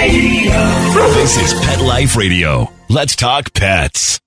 This is Pet Life Radio. Let's talk pets.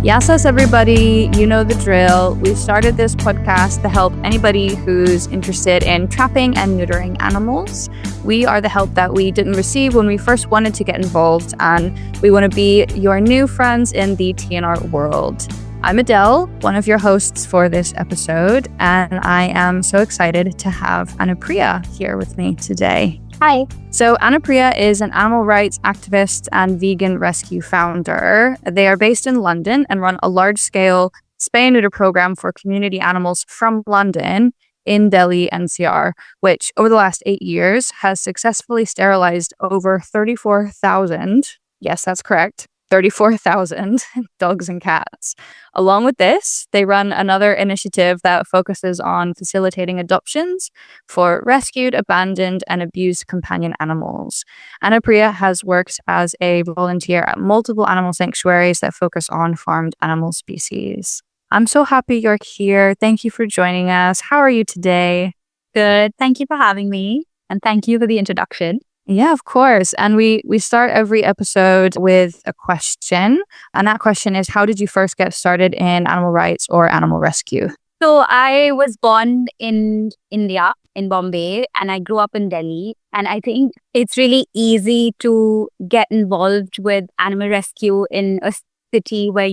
Yes, everybody, you know the drill. We've started this podcast to help anybody who's interested in trapping and neutering animals. We are the help that we didn't receive when we first wanted to get involved, and we want to be your new friends in the TNR world. I'm Adele, one of your hosts for this episode, and I am so excited to have Anupriya here with me today. Hi. So Anupriya is an animal rights activist and vegan rescue founder. They are based in London and run a large-scale spay and neuter program for community animals from London in Delhi NCR, which over the last 8 years has successfully sterilized over 34,000, yes, that's correct, 34,000 dogs and cats. Along with this, they run another initiative that focuses on facilitating adoptions for rescued, abandoned, and abused companion animals. Anupriya has worked as a volunteer at multiple animal sanctuaries that focus on farmed animal species. I'm so happy you're here. Thank you for joining us. How are you today? Good. Thank you for having me. And thank you for the introduction. Yeah, of course. And we start every episode with a question. And that question is, how did you first get started in animal rights or animal rescue? So I was born in India, in Bombay, and I grew up in Delhi. And I think it's really easy to get involved with animal rescue in a city where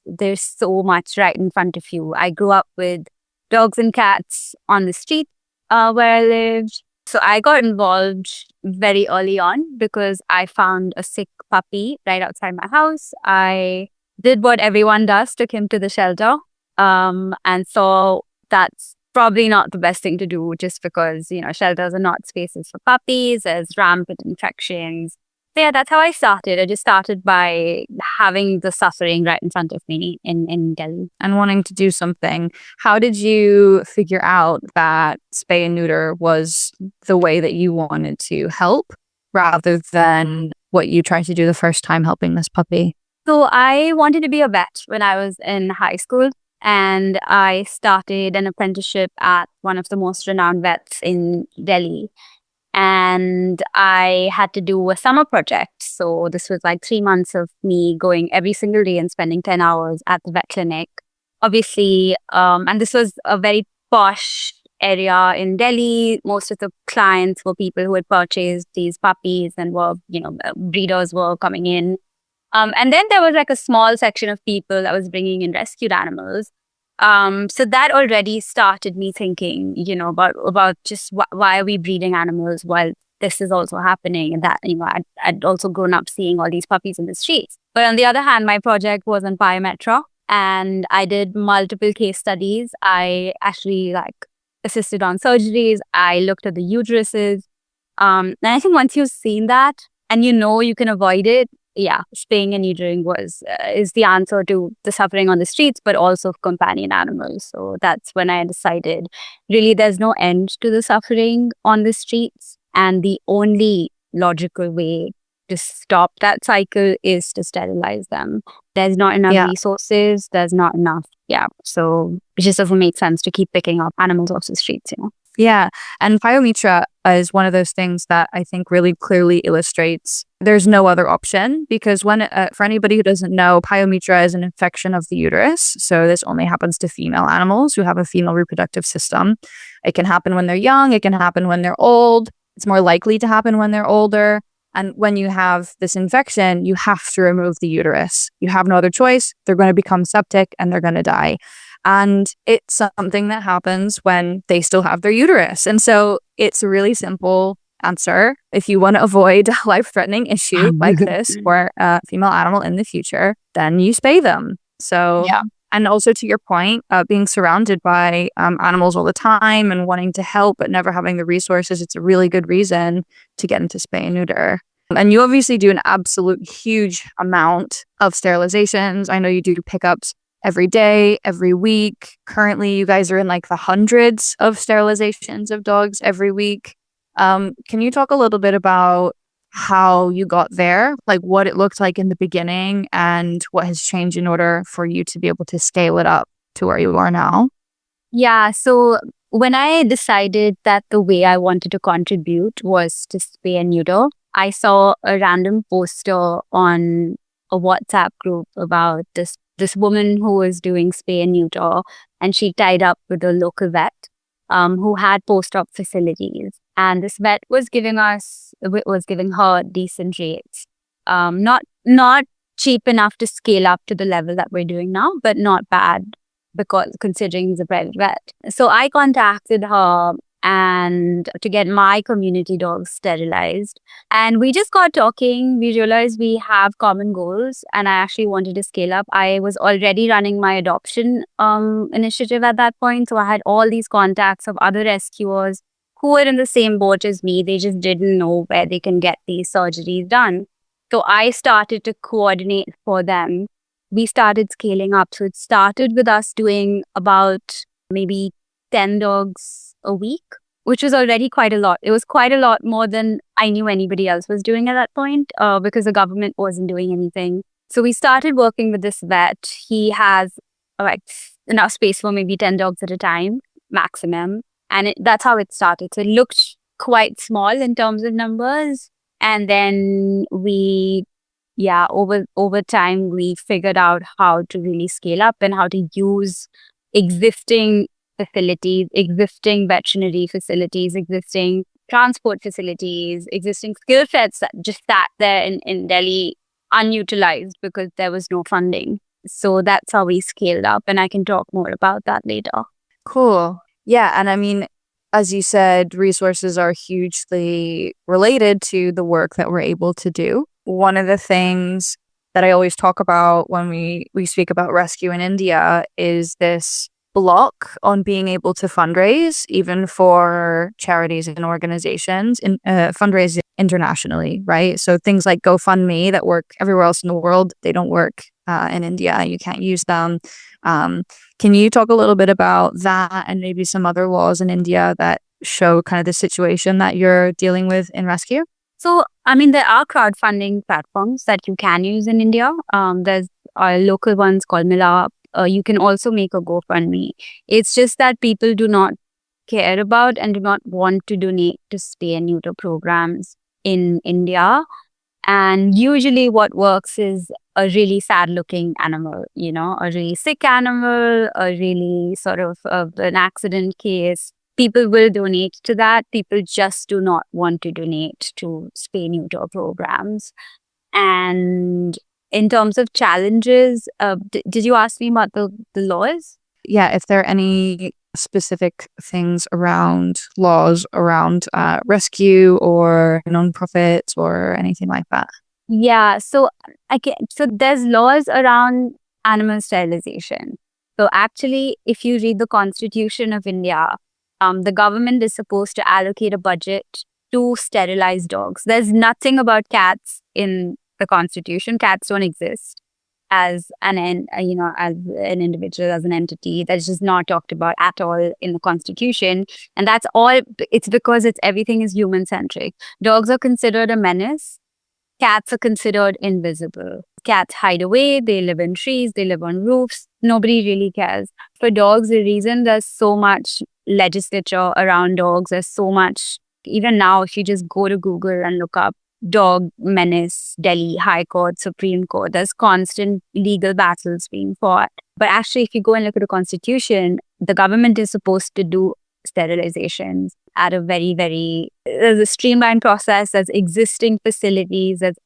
there's so much right in front of you. I grew up with dogs and cats on the street where I lived. So I got involved very early on because I found a sick puppy right outside my house. I did what everyone does, took him to the shelter. And so that's probably not the best thing to do just because, shelters are not spaces for puppies. There's rampant infections. So yeah, that's how I started. I just started by having the suffering right in front of me in Delhi. And wanting to do something. How did you figure out that spay and neuter was the way that you wanted to help rather than what you tried to do the first time helping this puppy? So I wanted to be a vet when I was in high school. And I started an apprenticeship at one of the most renowned vets in Delhi. And I had to do a summer project. So this was like 3 months of me going every single day and spending 10 hours at the vet clinic. Obviously, and this was a very posh area in Delhi. Most of the clients were people who had purchased these puppies and were, breeders were coming in. And then there was like a small section of people that was bringing in rescued animals. So that already started me thinking, about just why are we breeding animals while this is also happening, and that, I'd also grown up seeing all these puppies in the streets. But on the other hand, my project was on biometra, and I did multiple case studies. I actually assisted on surgeries. I looked at the uteruses. And I think once you've seen that and you can avoid it, yeah, spaying and neutering is the answer to the suffering on the streets, but also companion animals. So that's when I decided really there's no end to the suffering on the streets. And the only logical way to stop that cycle is to sterilize them. There's not enough resources. There's not enough. Yeah. So it just doesn't make sense to keep picking up animals off the streets, Yeah. And biometra is one of those things that I think really clearly illustrates there's no other option, because for anybody who doesn't know, pyometra is an infection of the uterus. So this only happens to female animals who have a female reproductive system. It can happen when they're young. It can happen when they're old. It's more likely to happen when they're older. And when you have this infection, you have to remove the uterus. You have no other choice. They're going to become septic and they're going to die. And it's something that happens when they still have their uterus. And so it's a really simple answer. If you want to avoid a life-threatening issue like this for a female animal in the future, then you spay them. So, yeah. And also to your point, being surrounded by animals all the time and wanting to help but never having the resources, it's a really good reason to get into spay and neuter. And you obviously do an absolute huge amount of sterilizations. I know you do pickups every day, every week. Currently, you guys are in the hundreds of sterilizations of dogs every week. Can you talk a little bit about how you got there, like what it looked like in the beginning and what has changed in order for you to be able to scale it up to where you are now? Yeah. So when I decided that the way I wanted to contribute was to spay and neuter, I saw a random poster on a WhatsApp group about this woman who was doing spay and neuter, and she tied up with a local vet who had post-op facilities. And this vet was giving her decent rates. Not cheap enough to scale up to the level that we're doing now, but not bad because considering he's a private vet. So I contacted her and to get my community dogs sterilized. And we just got talking. We realized we have common goals, and I actually wanted to scale up. I was already running my adoption initiative at that point. So I had all these contacts of other rescuers who were in the same boat as me. They just didn't know where they can get these surgeries done. So I started to coordinate for them. We started scaling up. So it started with us doing about maybe 10 dogs a week, which was already quite a lot. It was quite a lot more than I knew anybody else was doing at that point because the government wasn't doing anything. So we started working with this vet. He has enough space for maybe 10 dogs at a time, maximum. And that's how it started. So it looked quite small in terms of numbers. And then over time, we figured out how to really scale up and how to use existing facilities, existing veterinary facilities, existing transport facilities, existing skill sets that just sat there in Delhi unutilized because there was no funding. So that's how we scaled up. And I can talk more about that later. Cool. Yeah. And I mean, as you said, resources are hugely related to the work that we're able to do. One of the things that I always talk about when we speak about rescue in India is this block on being able to fundraise, even for charities and organizations, and fundraise internationally, right? So things like GoFundMe that work everywhere else in the world, they don't work in India. You can't use them. Can you talk a little bit about that and maybe some other laws in India that show kind of the situation that you're dealing with in rescue? So, I mean, there are crowdfunding platforms that you can use in India. There's local ones called Mila. You can also make a GoFundMe. It's just that people do not care about and do not want to donate to spay and neuter programs in India. And usually what works is a really sad looking animal, a really sick animal, a really sort of an accident case. People will donate to that. People just do not want to donate to spay neuter programs. And in terms of challenges, did you ask me about the laws? Yeah, if there are any specific things around laws around rescue or nonprofits or anything like that. Yeah, so there's laws around animal sterilization. So actually, if you read the Constitution of India, the government is supposed to allocate a budget to sterilize dogs. There's nothing about cats in the Constitution. Cats don't exist as an individual, as an entity. That's just not talked about at all in the Constitution. And that's all. It's because everything is human centric. Dogs are considered a menace. Cats are considered invisible. Cats hide away. They live in trees. They live on roofs. Nobody really cares. For dogs, the reason there's so much legislature around dogs, there's so much. Even now, if you just go to Google and look up dog menace, Delhi High Court, Supreme Court, there's constant legal battles being fought. But actually, if you go and look at the Constitution, the government is supposed to do sterilizations at a there's a streamlined process. There's existing facilities, there's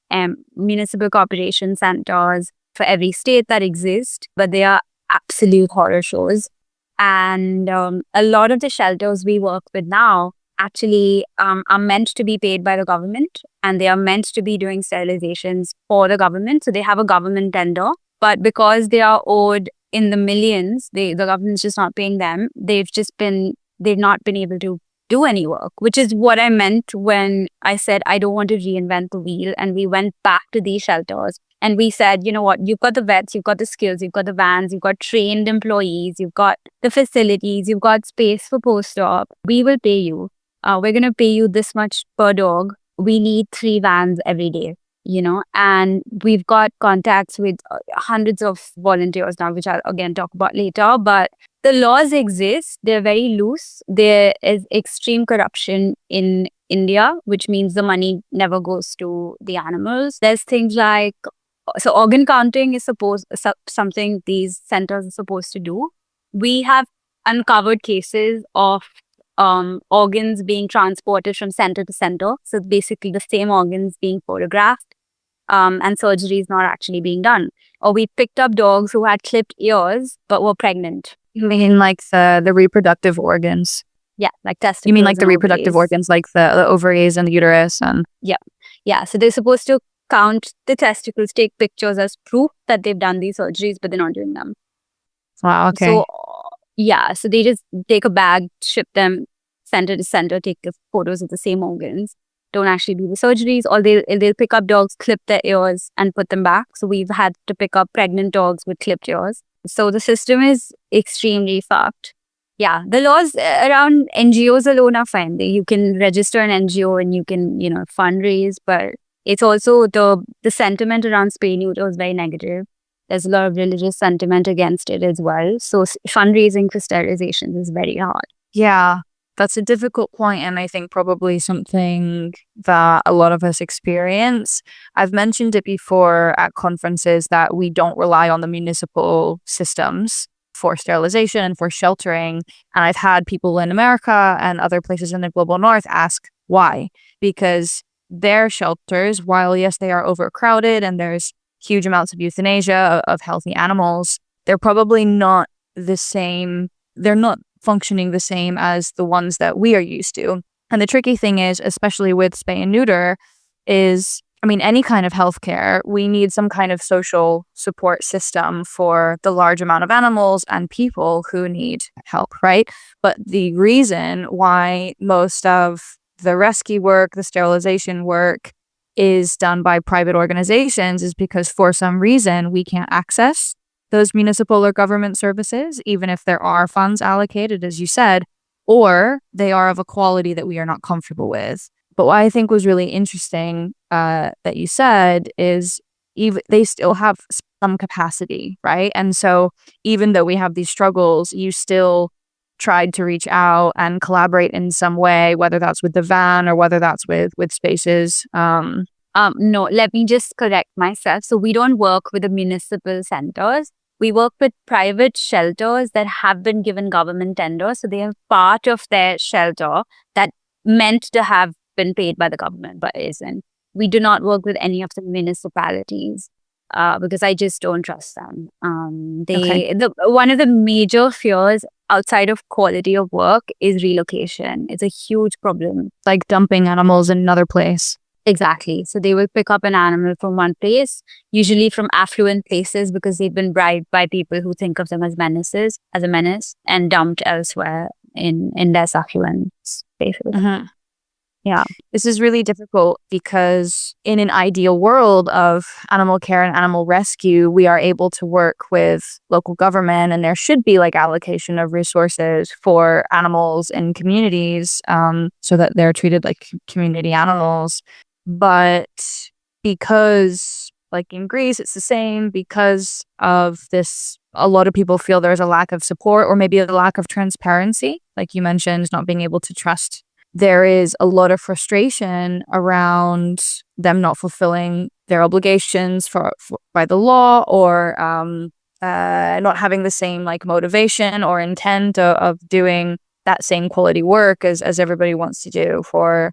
municipal corporation centers for every state that exist, but they are absolute horror shows. And a lot of the shelters we work with now actually are meant to be paid by the government, and they are meant to be doing sterilizations for the government. So they have a government tender, but because they are owed in the millions, the government's just not paying them. They've not been able to do any work, which is what I meant when I said I don't want to reinvent the wheel. And we went back to these shelters and we said, you know what, you've got the vets, you've got the skills, you've got the vans, you've got trained employees, you've got the facilities, you've got space for post-op. We will pay you. We're going to pay you this much per dog we need 3 vans every day, and we've got contacts with hundreds of volunteers now, which I'll again talk about later. But the laws exist, they're very loose. There is extreme corruption in India, which means the money never goes to the animals. There's things like, so organ counting is something these centers are supposed to do. We have uncovered cases of organs being transported from center to center. So basically the same organs being photographed, and surgery is not actually being done. Or we picked up dogs who had clipped ears but were pregnant. You mean like the reproductive organs? Yeah, like testicles. You mean like the and reproductive ovaries. organs, like the ovaries and the uterus and... Yeah, so they're supposed to count the testicles, take pictures as proof that they've done these surgeries, but they're not doing them. Wow, okay. So, so they just take a bag, ship them center to center, take the photos of the same organs, don't actually do the surgeries, or they'll pick up dogs, clip their ears, and put them back. So we've had to pick up pregnant dogs with clipped ears. So the system is extremely fucked. Yeah, the laws around NGOs alone are fine. You can register an NGO and you can, fundraise, but it's also the sentiment around spay neuter is very negative. There's a lot of religious sentiment against it as well. So fundraising for sterilization is very hard. Yeah, that's a difficult point, and I think probably something that a lot of us experience. I've mentioned it before at conferences that we don't rely on the municipal systems for sterilization and for sheltering. And I've had people in America and other places in the global north ask why. Because their shelters, while yes, they are overcrowded and there's huge amounts of euthanasia of healthy animals, they're probably not the same. They're not functioning the same as the ones that we are used to. And the tricky thing is, especially with spay and neuter, is, any kind of healthcare, we need some kind of social support system for the large amount of animals and people who need help, right? But the reason why most of the rescue work, the sterilization work is done by private organizations is because for some reason we can't access those municipal or government services, even if there are funds allocated, as you said, or they are of a quality that we are not comfortable with. But what I think was really interesting that you said is they still have some capacity, right? And so even though we have these struggles, you still tried to reach out and collaborate in some way, whether that's with the van or whether that's with spaces. No, let me just correct myself. So we don't work with the municipal centers. We work with private shelters that have been given government tenders. So they have part of their shelter that meant to have been paid by the government, but isn't. We do not work with any of the municipalities because I just don't trust them. One of the major fears outside of quality of work is relocation. It's a huge problem. Like dumping animals in another place. Exactly. So they will pick up an animal from one place, usually from affluent places because they've been bribed by people who think of them as a menace, and dumped elsewhere in less affluent spaces. Mm-hmm. Yeah. This is really difficult because in an ideal world of animal care and animal rescue, we are able to work with local government, and there should be like allocation of resources for animals in communities so that they're treated like community animals. But because, like in Greece, it's the same, because of this, a lot of people feel there's a lack of support or maybe a lack of transparency, like you mentioned, not being able to trust. There is a lot of frustration around them not fulfilling their obligations by the law, or not having the same like motivation or intent of doing that same quality work as everybody wants to do for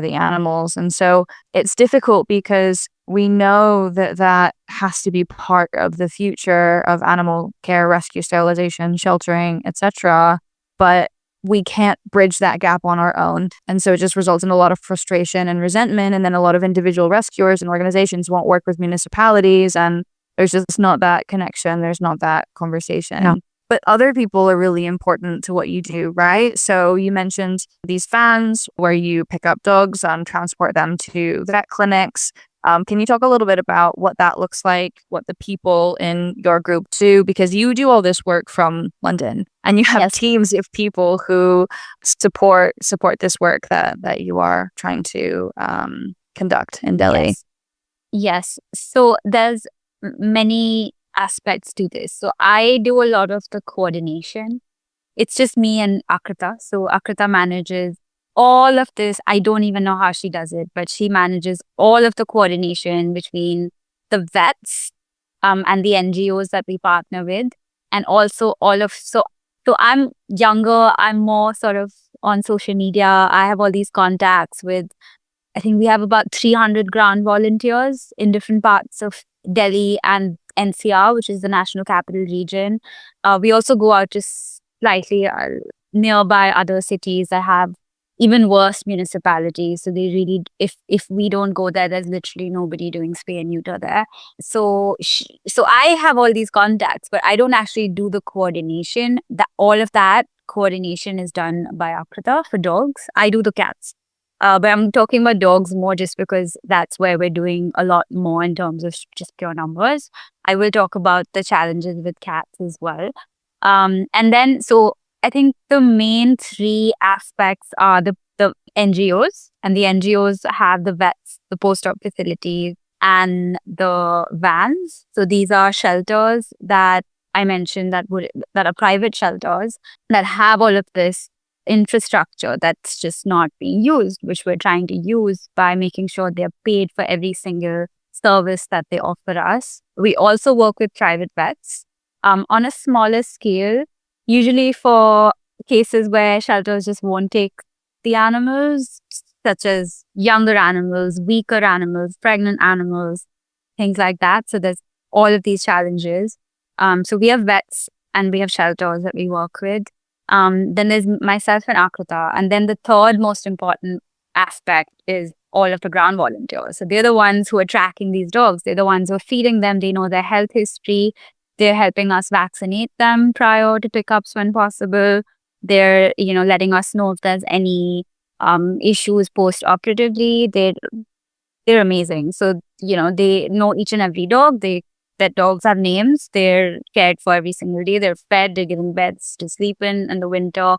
the animals. And so it's difficult because we know that has to be part of the future of animal care, rescue, sterilization, sheltering, etc. But we can't bridge that gap on our own. And so it just results in a lot of frustration and resentment. And then a lot of individual rescuers and organizations won't work with municipalities. And there's just not that connection. There's not that conversation. No. But other people are really important to what you do, right? So you mentioned these vans where you pick up dogs and transport them to vet clinics. Can you talk a little bit about what that looks like, what the people in your group do? Because you do all this work from London, and you have Yes. teams of people who support this work that you are trying to conduct in Delhi. Yes. So there's many aspects to this. So I do a lot of the coordination. It's just me and Akrita. So Akrita manages all of this. I don't even know how she does it, but she manages all of the coordination between the vets and the NGOs that we partner with, and also so I'm younger. I'm more sort of on social media. I have all these contacts with. I think we have about 300 ground volunteers in different parts of Delhi and NCR, which is the National Capital Region. We also go out to slightly nearby other cities that have even worse municipalities. So they really, if we don't go there, there's literally nobody doing spay and neuter there. So I have all these contacts, but I don't actually do the coordination. All of that coordination is done by Akrita for dogs. I do the cats. But I'm talking about dogs more just because that's where we're doing a lot more in terms of just pure numbers. I will talk about the challenges with cats as well. And then, so I think the main three aspects are the NGOs, and the NGOs have the vets, the post-op facilities, and the vans. So these are shelters that I mentioned that are private shelters that have all of this infrastructure that's just not being used, which we're trying to use by making sure they're paid for every single service that they offer us. We also work with private vets on a smaller scale, usually for cases where shelters just won't take the animals, such as younger animals, weaker animals, pregnant animals, things like that. So there's all of these challenges. So we have vets and we have shelters that we work with. Then there's myself and Akrita. And then the third most important aspect is all of the ground volunteers. So they're the ones who are tracking these dogs. They're the ones who are feeding them. They know their health history. They're helping us vaccinate them prior to pickups when possible. They're, letting us know if there's any issues post-operatively. They're amazing. So, they know each and every dog. Their dogs have names. They're cared for every single day. They're fed. They're given beds to sleep in the winter.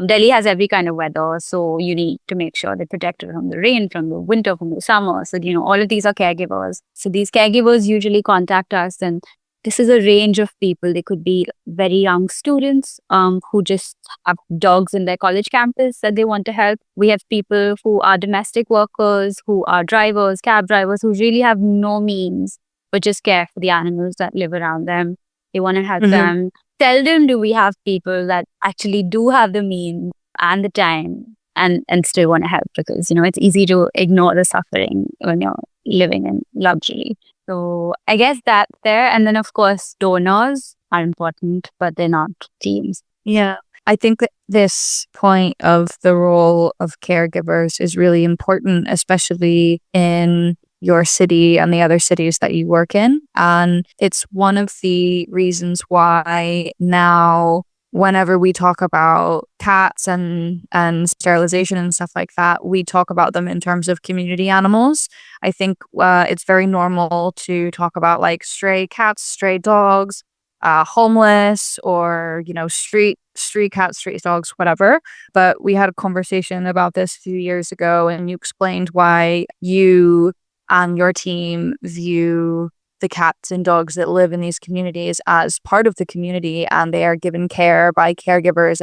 Delhi has every kind of weather, so you need to make sure they're protected from the rain, from the winter, from the summer. So, all of these are caregivers. So these caregivers usually contact us, and this is a range of people. They could be very young students who just have dogs in their college campus that they want to help. We have people who are domestic workers, who are drivers, cab drivers, who really have no means but just care for the animals that live around them. They want to help them. Seldom do we have people that actually do have the means and the time and still want to help, because, it's easy to ignore the suffering when you're living in luxury. So I guess that's there. And then, of course, donors are important, but they're not teams. Yeah. I think that this point of the role of caregivers is really important, especially in your city and the other cities that you work in. And it's one of the reasons why now, whenever we talk about cats and sterilization and stuff like that, we talk about them in terms of community animals. I think it's very normal to talk about like stray cats, stray dogs, homeless, or street cats, street dogs, whatever. But we had a conversation about this a few years ago, and you explained why you and your team view the cats and dogs that live in these communities as part of the community, and they are given care by caregivers,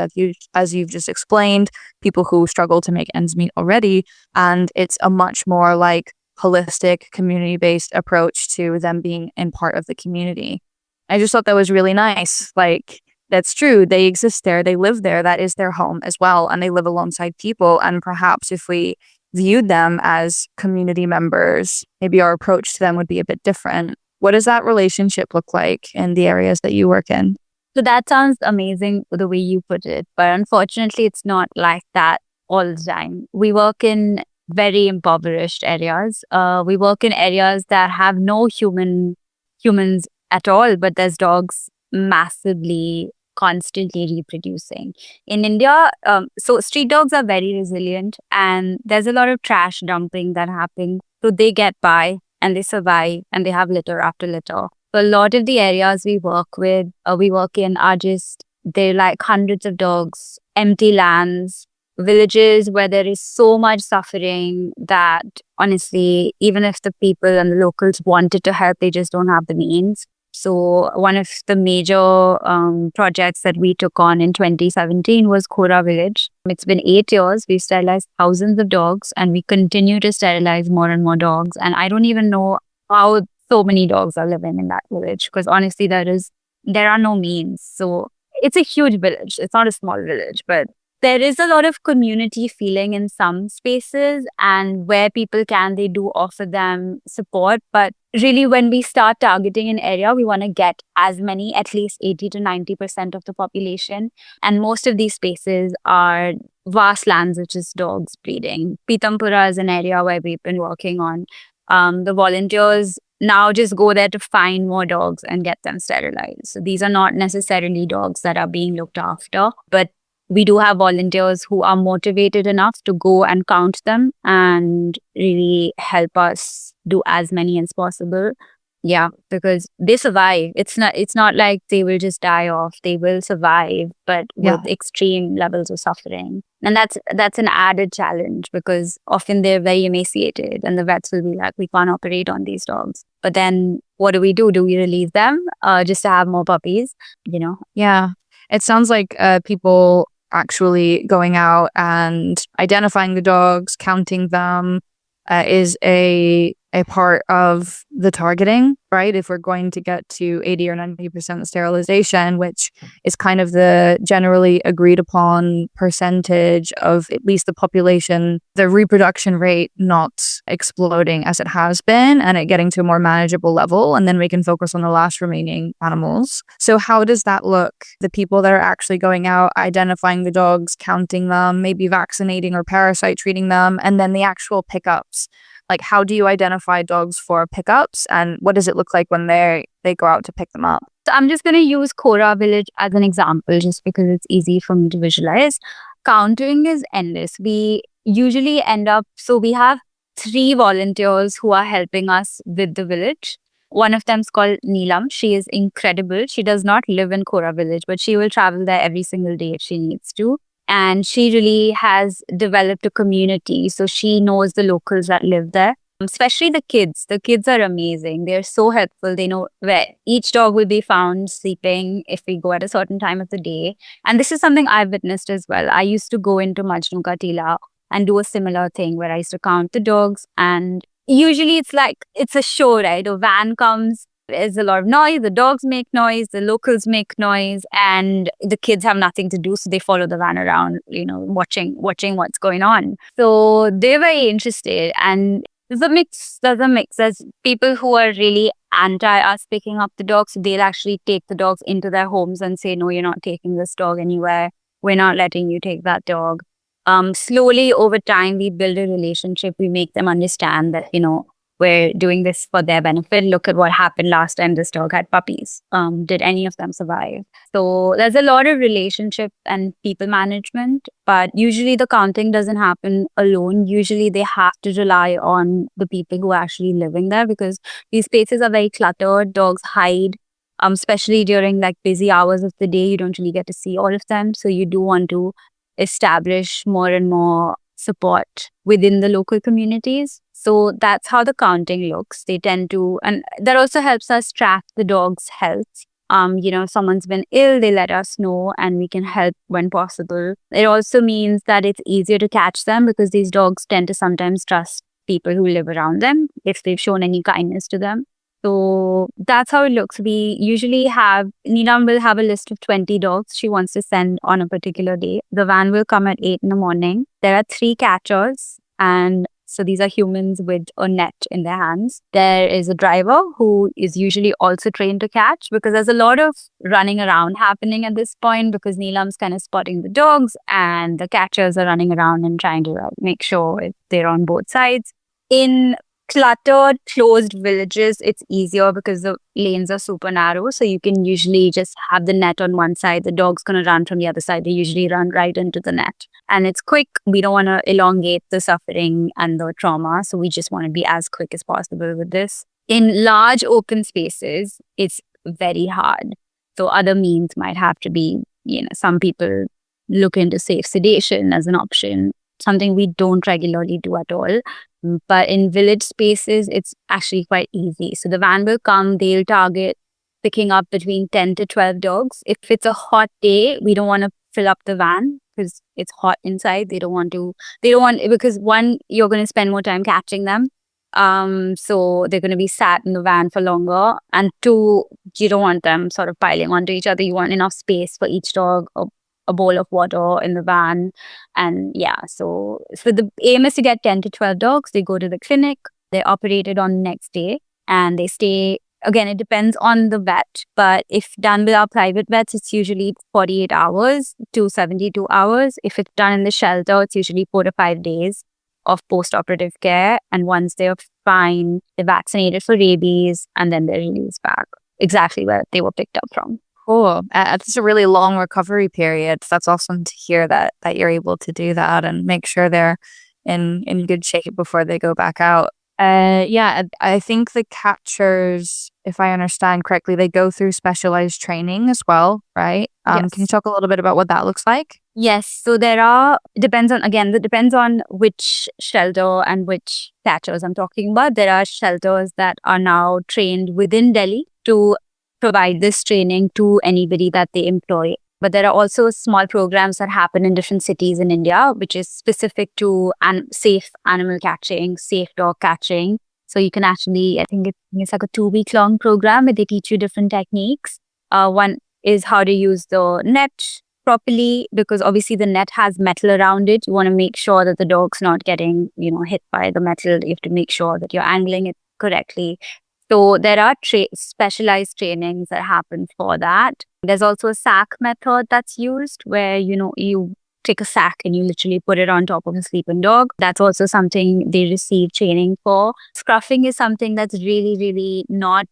as you've just explained, people who struggle to make ends meet already. And it's a much more like holistic, community-based approach to them being in part of the community. I just thought that was really nice. Like, that's true. They exist there. They live there. That is their home as well. And they live alongside people. And perhaps if we viewed them as community members, maybe our approach to them would be a bit different. What does that relationship look like in the areas that you work in? So that sounds amazing the way you put it, but unfortunately it's not like that all the time. We work in very impoverished areas. We work in areas that have no humans at all, but there's dogs massively, constantly reproducing. In India, so street dogs are very resilient, and there's a lot of trash dumping that happens. So they get by and they survive and they have litter after litter. So a lot of the areas we work in are just, they're like hundreds of dogs, empty lands, villages where there is so much suffering that honestly, even if the people and the locals wanted to help, they just don't have the means. So one of the major projects that we took on in 2017 was Khora village. It's been 8 years. We've sterilized thousands of dogs and we continue to sterilize more and more dogs. And I don't even know how so many dogs are living in that village, because honestly, there are no means. So it's a huge village. It's not a small village, but there is a lot of community feeling in some spaces, and where people can, they do offer them support. But really, when we start targeting an area, we want to get as many, at least 80 to 90% of the population. And most of these spaces are vast lands, which is dogs breeding. Pitampura is an area where we've been working on. The volunteers now just go there to find more dogs and get them sterilized. So these are not necessarily dogs that are being looked after, but we do have volunteers who are motivated enough to go and count them and really help us do as many as possible. Yeah, because they survive. It's not like they will just die off. They will survive, but with extreme levels of suffering. And that's an added challenge, because often they're very emaciated and the vets will be like, we can't operate on these dogs. But then what do we do? Do we release them just to have more puppies? Yeah. It sounds like people actually going out and identifying the dogs, counting them is a part of the targeting, right? If we're going to get to 80 or 90% sterilization, which is kind of the generally agreed upon percentage of at least the population, the reproduction rate not exploding as it has been and it getting to a more manageable level, and then we can focus on the last remaining animals. So how does that look? The people that are actually going out, identifying the dogs, counting them, maybe vaccinating or parasite treating them, and then the actual pickups. Like, how do you identify dogs for pickups, and what does it look like when they go out to pick them up? So I'm just going to use Khora village as an example, just because it's easy for me to visualize. Counting is endless. We usually we have 3 volunteers who are helping us with the village. One of them is called Neelam. She is incredible. She does not live in Khora village, but she will travel there every single day if she needs to. And she really has developed a community. So she knows the locals that live there, especially the kids. The kids are amazing. They're so helpful. They know where each dog will be found sleeping if we go at a certain time of the day. And this is something I've witnessed as well. I used to go into Majnu Ka Tila and do a similar thing where I used to count the dogs. And usually it's a show, right? A van comes. There's a lot of noise, the dogs make noise, the locals make noise, and the kids have nothing to do, so they follow the van around, watching what's going on. So they're very interested, and there's a mix. There's people who are really anti us picking up the dogs, so they'll actually take the dogs into their homes and say, no, you're not taking this dog anywhere. We're not letting you take that dog. Slowly over time, we build a relationship. We make them understand that, we're doing this for their benefit. Look at what happened last time this dog had puppies. Did any of them survive? So there's a lot of relationship and people management, but usually the counting doesn't happen alone. Usually they have to rely on the people who are actually living there, because these spaces are very cluttered. Dogs hide, especially during busy hours of the day. You don't really get to see all of them. So you do want to establish more and more support within the local communities. So that's how the counting looks. They tend to, and that also helps us track the dog's health. If someone's been ill, they let us know and we can help when possible. It also means that it's easier to catch them, because these dogs tend to sometimes trust people who live around them if they've shown any kindness to them. So that's how it looks. We usually Neelam will have a list of 20 dogs she wants to send on a particular day. The van will come at 8 in the morning. There are 3 catchers, and so these are humans with a net in their hands. There is a driver who is usually also trained to catch, because there's a lot of running around happening at this point, because Neelam's kind of spotting the dogs and the catchers are running around and trying to make sure they're on both sides. In cluttered, closed villages, it's easier because the lanes are super narrow. So you can usually just have the net on one side. The dog's going to run from the other side. They usually run right into the net. And it's quick. We don't want to elongate the suffering and the trauma. So we just want to be as quick as possible with this. In large open spaces, it's very hard. So other means might have to be, some people look into safe sedation as an option, something we don't regularly do at all. But in village spaces, it's actually quite easy. So the van will come, they'll target picking up between 10 to 12 dogs. If it's a hot day, we don't want to fill up the van because it's hot inside. Because one, you're going to spend more time catching them. So they're going to be sat in the van for longer. And two, you don't want them sort of piling onto each other. You want enough space for each dog, a bowl of water in the van. And so the aim is to get 10 to 12 dogs. They go to the clinic, they're operated on the next day, and they stay. Again, it depends on the vet, but if done with our private vets, it's usually 48 hours to 72 hours. If it's done in the shelter, it's usually 4 to 5 days of post-operative care. And once they're fine, they're vaccinated for rabies, and then they're released back exactly where they were picked up from. Cool. It's a really long recovery period. That's awesome to hear that you're able to do that and make sure they're in good shape before they go back out. I think the catchers, if I understand correctly, they go through specialized training as well, right? Yes. Can you talk a little bit about what that looks like? Yes. So depends on which shelter and which catchers I'm talking about. There are shelters that are now trained within Delhi to provide this training to anybody that they employ. But there are also small programs that happen in different cities in India, which is specific to safe animal catching, safe dog catching. So you can actually, I think it's like a 2-week long program where they teach you different techniques. One is how to use the net properly, because obviously the net has metal around it. You want to make sure that the dog's not getting, hit by the metal. You have to make sure that you're angling it correctly. So there are specialized trainings that happen for that. There's also a sack method that's used where, you take a sack and you literally put it on top of a sleeping dog. That's also something they receive training for. Scruffing is something that's really, really not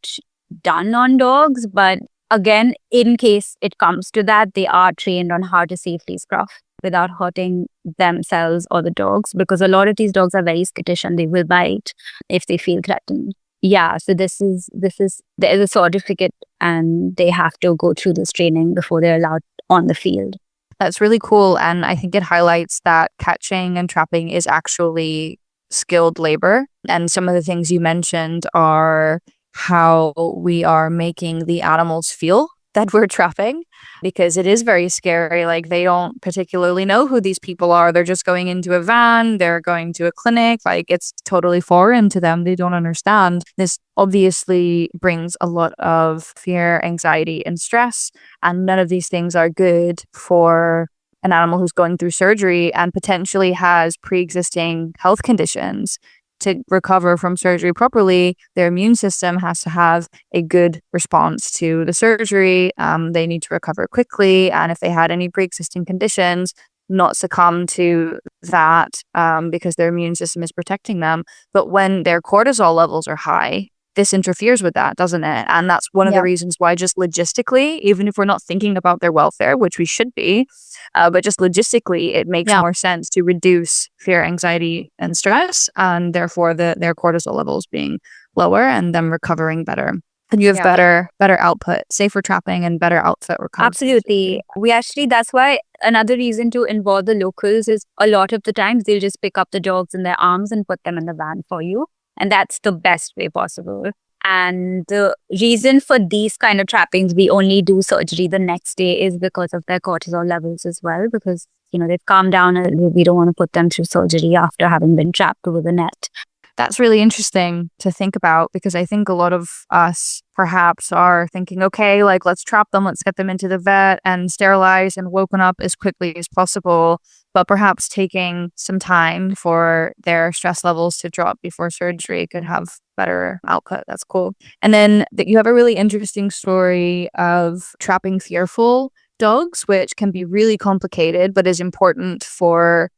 done on dogs. But again, in case it comes to that, they are trained on how to safely scruff without hurting themselves or the dogs, because a lot of these dogs are very skittish and they will bite if they feel threatened. So there's a certificate and they have to go through this training before they're allowed on the field. That's really cool. And I think it highlights that catching and trapping is actually skilled labor. And some of the things you mentioned are how we are making the animals feel that we're trapping, because it is very scary. Like, they don't particularly know who these people are. They're just going into a van, they're going to a clinic. Like, it's totally foreign to them. They don't understand. This obviously brings a lot of fear, anxiety, and stress. And none of these things are good for an animal who's going through surgery and potentially has pre-existing health conditions. To recover from surgery properly, their immune system has to have a good response to the surgery. They need to recover quickly. And if they had any pre-existing conditions, not succumb to that because their immune system is protecting them. But when their cortisol levels are high, this interferes with that, doesn't it? And that's one of the reasons why, just logistically, even if we're not thinking about their welfare, which we should be, but just logistically, it makes more sense to reduce fear, anxiety, and stress, and therefore their cortisol levels being lower and them recovering better. And you have better output, safer trapping and better outfit recovery. Absolutely. That's why another reason to involve the locals is a lot of the times they'll just pick up the dogs in their arms and put them in the van for you. And that's the best way possible. And the reason for these kind of trappings, we only do surgery the next day, is because of their cortisol levels as well. Because, they've calmed down a little. We don't want to put them through surgery after having been trapped with a net. That's really interesting to think about, because I think a lot of us perhaps are thinking, okay, like, let's trap them, let's get them into the vet and sterilized and woken up as quickly as possible. But perhaps taking some time for their stress levels to drop before surgery could have better output. That's cool. And then you have a really interesting story of trapping fearful dogs, which can be really complicated, but is important for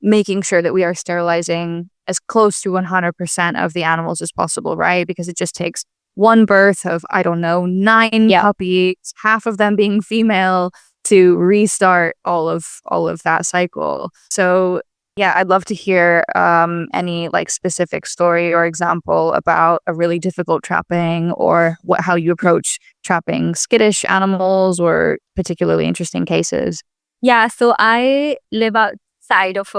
making sure that we are sterilizing as close to 100% of the animals as possible, right? Because it just takes one birth of, I don't know, 9 puppies, half of them being female, to restart all of that cycle. So yeah, I'd love to hear any like specific story or example about a really difficult trapping, or how you approach trapping skittish animals, or particularly interesting cases. Yeah, so I live outside of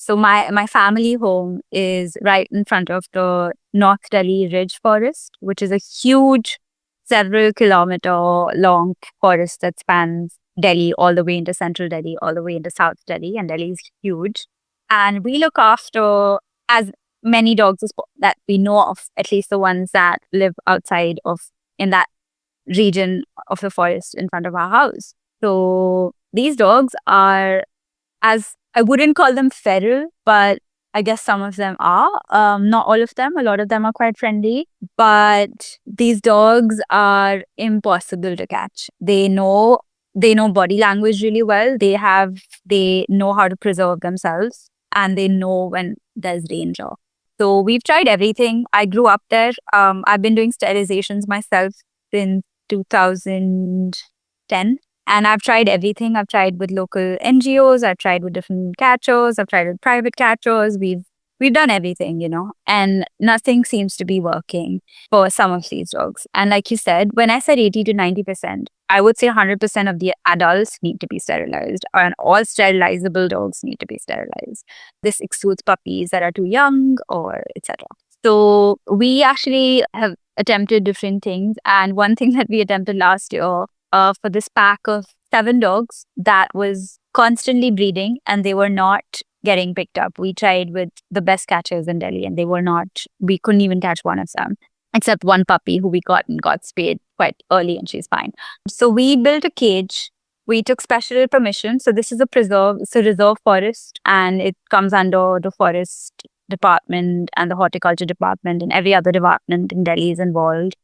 so my family home is right in front of the North Delhi Ridge Forest, which is a huge, several kilometer long forest that spans Delhi all the way into central Delhi, all the way into South Delhi, and Delhi is huge. And we look after as many dogs that we know of, at least the ones that live outside of, in that region of the forest in front of our house. So these dogs are, as I wouldn't call them feral, but I guess some of them are. Not all of them. A lot of them are quite friendly. But these dogs are impossible to catch. They know body language really well. They know how to preserve themselves, and they know when there's danger. So we've tried everything. I grew up there. I've been doing sterilizations myself since 2010. And I've tried everything. I've tried with local NGOs. I've tried with different catchers. I've tried with private catchers. We've done everything, and nothing seems to be working for some of these dogs. And like you said, when I said 80 to 90%, I would say 100% of the adults need to be sterilized, and all sterilizable dogs need to be sterilized. This excludes puppies that are too young, or etc. So we actually have attempted different things. And one thing that we attempted last year, for this pack of 7 dogs that was constantly breeding and they were not getting picked up. We tried with the best catchers in Delhi, and we couldn't even catch one of them, except one puppy who we got and got spayed quite early, and she's fine. So we built a cage. We took special permission. So this is it's a reserve forest, and it comes under the forest department and the horticulture department, and every other department in Delhi is involved,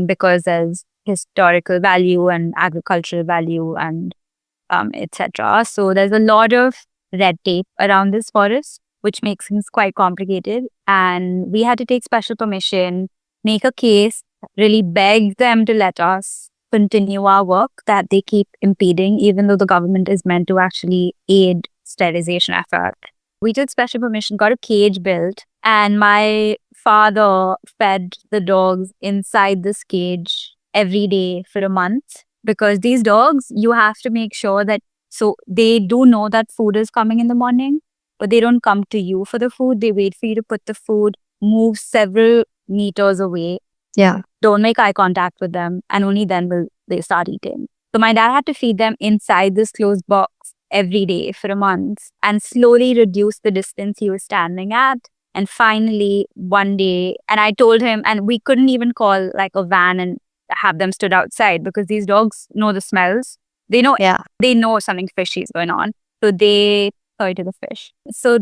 because there's historical value and agricultural value and etc. So there's a lot of red tape around this forest, which makes things quite complicated. And we had to take special permission, make a case, really beg them to let us continue our work that they keep impeding, even though the government is meant to actually aid sterilization effort. We took special permission, got a cage built, and my father fed the dogs inside this cage every day for a month, because these dogs, you have to make sure that, so they do know that food is coming in the morning, but they don't come to you for the food. They wait for you to put the food, move several meters away. Yeah. Don't make eye contact with them, and only then will they start eating. So my dad had to feed them inside this closed box every day for a month, and slowly reduce the distance he was standing at. And finally, one day, and I told him, and we couldn't even call like a van and have them stood outside, because these dogs know the smells. They know something fishy is going on. So sorry to the fish. So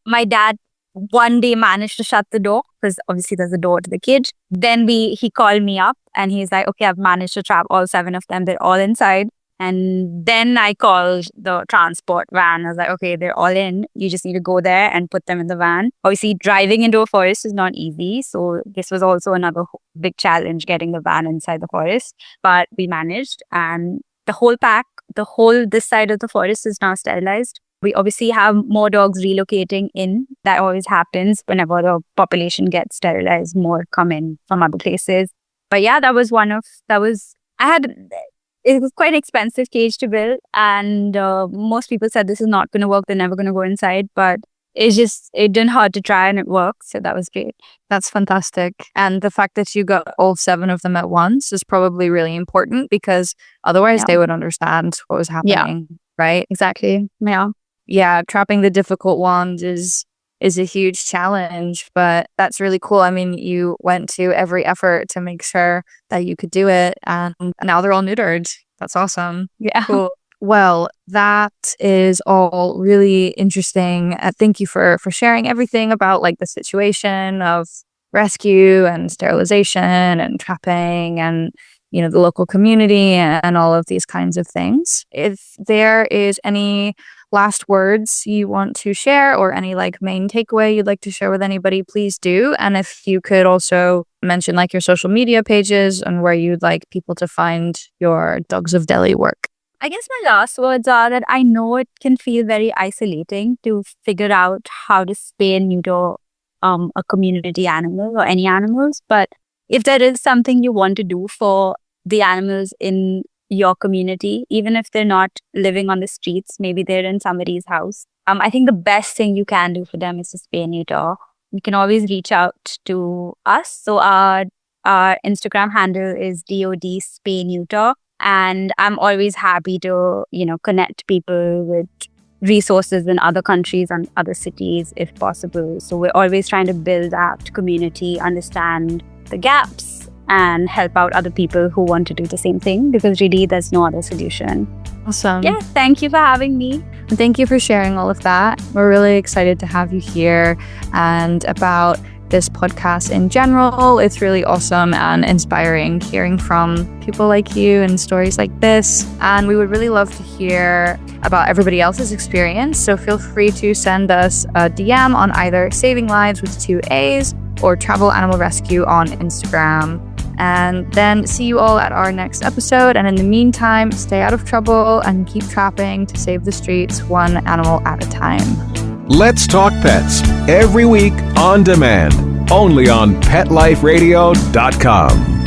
my dad one day managed to shut the door, because obviously there's a door to the cage. Then he called me up and he's like, okay, I've managed to trap all 7 of them. They're all inside. And then I called the transport van. I was like, okay, they're all in. You just need to go there and put them in the van. Obviously, driving into a forest is not easy. So this was also another big challenge, getting the van inside the forest. But we managed. And the whole pack, this side of the forest is now sterilized. We obviously have more dogs relocating in. That always happens whenever the population gets sterilized. More come in from other places. But yeah, it was quite an expensive cage to build, and most people said this is not going to work. They're never going to go inside, but it didn't hurt to try, and it worked. So that was great. That's fantastic. And the fact that you got all 7 of them at once is probably really important, because otherwise they would understand what was happening, right? Exactly. Yeah, trapping the difficult ones is a huge challenge, but that's really cool. I mean, you went to every effort to make sure that you could do it, and now they're all neutered. That's awesome. Yeah. Cool. Well, that is all really interesting. Thank you for sharing everything about like the situation of rescue and sterilization and trapping and, you know, the local community and all of these kinds of things. If there is any last words you want to share or any like main takeaway you'd like to share with anybody, please do. And if you could also mention like your social media pages and where you'd like people to find your Dogs of Delhi work. I guess my last words are that I know it can feel very isolating to figure out how to spay and neuter a community animal or any animals. But if there is something you want to do for the animals in your community, even if they're not living on the streets, maybe they're in somebody's house, I think the best thing you can do for them is to spay and neuter. You can always reach out to us. So our Instagram handle is DOD Spay Neuter. And I'm always happy to, connect people with resources in other countries and other cities if possible. So we're always trying to build that community, understand the gaps, and help out other people who want to do the same thing, because really there's no other solution. Awesome. Yeah, thank you for having me. Thank you for sharing all of that. We're really excited to have you here and about this podcast in general. It's really awesome and inspiring hearing from people like you and stories like this. And we would really love to hear about everybody else's experience. So feel free to send us a DM on either Saving Lives with 2 A's or Travel Animal Rescue on Instagram. And then see you all at our next episode. And in the meantime, stay out of trouble and keep trapping to save the streets one animal at a time. Let's Talk Pets, every week on demand, only on PetLifeRadio.com.